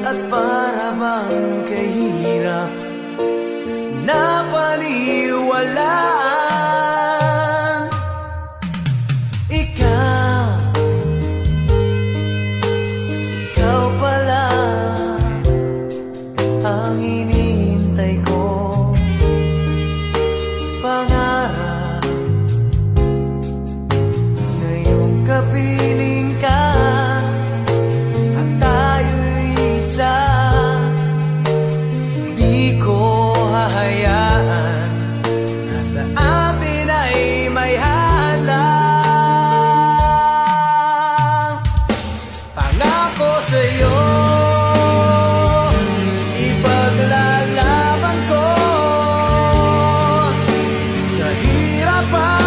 at para bang kahirap na paniwalaan. Ikaw pala ang hinihintay ko, pangarap ngayong kapiling ka at tayo'y isa. Di ko hahayaan na sa atin ay may hadlang. Pangako sa'yo, ipaglalaban ko sa hirap.